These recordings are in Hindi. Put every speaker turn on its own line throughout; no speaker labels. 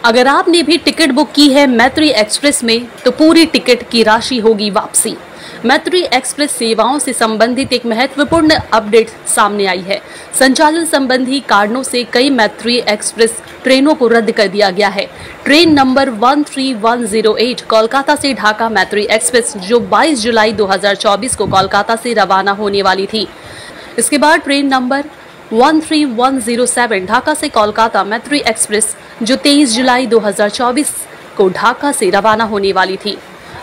अगर आपने भी टिकट बुक की है मैत्री एक्सप्रेस में तो पूरी टिकट की राशि होगी वापसी। मैत्री एक्सप्रेस सेवाओं से संबंधित एक महत्वपूर्ण अपडेट सामने आई है। संचालन संबंधी कारणों से कई मैत्री एक्सप्रेस ट्रेनों को रद्द कर दिया गया है। ट्रेन नंबर 13108 कोलकाता से ढाका मैत्री एक्सप्रेस जो 22 जुलाई 2024 को कोलकाता से रवाना होने वाली थी। इसके बाद ट्रेन नंबर 13107 ढाका से कोलकाता मैत्री एक्सप्रेस जो 23 जुलाई 2024 को ढाका से रवाना होने वाली थी।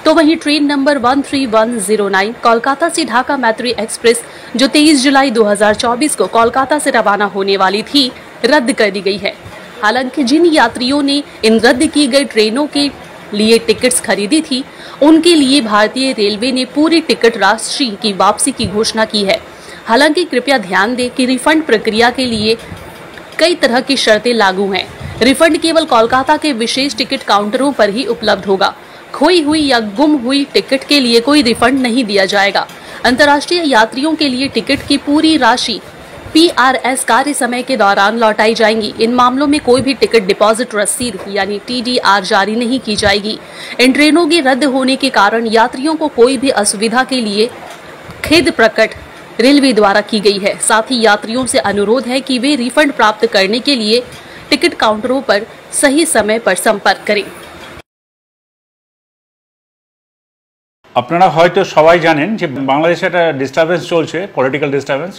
तो वहीं ट्रेन नंबर 13109 कोलकाता से ढाका मैत्री एक्सप्रेस जो 23 जुलाई 2024 को कोलकाता से रवाना होने वाली थी रद्द कर दी गई है। हालांकि जिन यात्रियों ने इन रद्द की गई ट्रेनों के लिए टिकट्स खरीदी थी उनके लिए भारतीय रेलवे ने पूरी टिकट राशि की वापसी की घोषणा की है। हालांकि कृपया ध्यान दें कि रिफंड प्रक्रिया के लिए कई तरह की शर्तें लागू हैं। रिफंड केवल कोलकाता के विशेष टिकट काउंटरों पर ही उपलब्ध होगा। खोई हुई या गुम हुई टिकट के लिए कोई रिफंड नहीं दिया जाएगा। अंतर्राष्ट्रीय यात्रियों के लिए टिकट की पूरी राशि PRS कार्य समय के दौरान लौटाई जाएंगी। इन मामलों में कोई भी टिकट डिपॉजिट रसीद यानी TDR जारी नहीं की जाएगी। इन ट्रेनों के रद्द होने के कारण यात्रियों को कोई भी असुविधा के लिए खेद प्रकट रेलवे द्वारा की गई है। साथ ही यात्रियों से अनुरोध है कि वे रिफंड प्राप्त करने के लिए टिकट काउंटरों पर सही समय पर संपर्क करें।
আপনারা হয়তো সবাই জানেন যে বাংলাদেশে একটা ডিস্টারবেন্স চলছে, পলিটিক্যাল ডিস্টারবেন্স।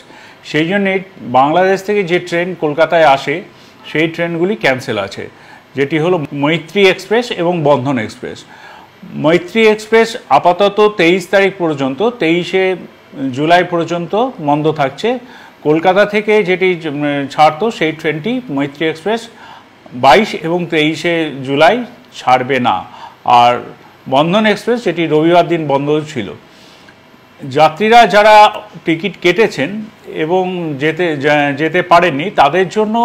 সেই জন্যে বাংলাদেশ থেকে যে ট্রেন কলকাতায় আসে সেই ট্রেনগুলি ক্যান্সেল আছে, যেটি হলো মৈত্রী এক্সপ্রেস এবং বন্ধন এক্সপ্রেস। মৈত্রী এক্সপ্রেস আপাতত 23 তারিখ পর্যন্ত 23শে জুলাই পর্যন্ত বন্ধ থাকছে। কলকাতা থেকে যেটি ছাড়তো সেই ট্রেনটি মৈত্রী এক্সপ্রেস 22 এবং 23শে জুলাই ছাড়বে না। আর বন্ধন এক্সপ্রেস যেটি রবিবার দিন বন্ধ ছিল। যাত্রীরা যারা টিকিট কেটেছেন এবং যেতে পারেননি তাদের জন্য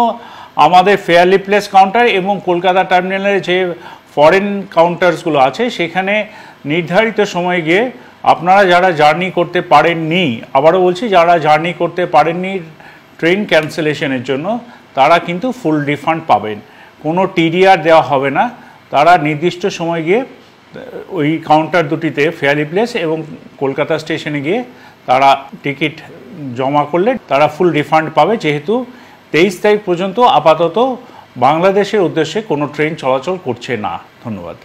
আমাদের ফেয়ারলি প্লেস কাউন্টার এবং কলকাতা টার্মিনালের যে ফরেন কাউন্টারসগুলো আছে সেখানে নির্ধারিত সময় গিয়ে আপনারা যারা জার্নি করতে পারেননি, আবারও বলছি যারা জার্নি করতে পারেননি ট্রেন ক্যান্সেলেশনের জন্য তারা কিন্তু ফুল রিফান্ড পাবেন। কোনো TDR দেওয়া হবে না। তারা নির্দিষ্ট সময় গিয়ে ওই কাউন্টার দুটিতে ফেয়ারলি প্লেস এবং কলকাতা স্টেশনে গিয়ে তারা টিকিট জমা করলে তারা ফুল রিফান্ড পাবে, যেহেতু 23 তারিখ পর্যন্ত আপাতত বাংলাদেশের উদ্দেশ্যে কোনো ট্রেন চলাচল করছে না। ধন্যবাদ।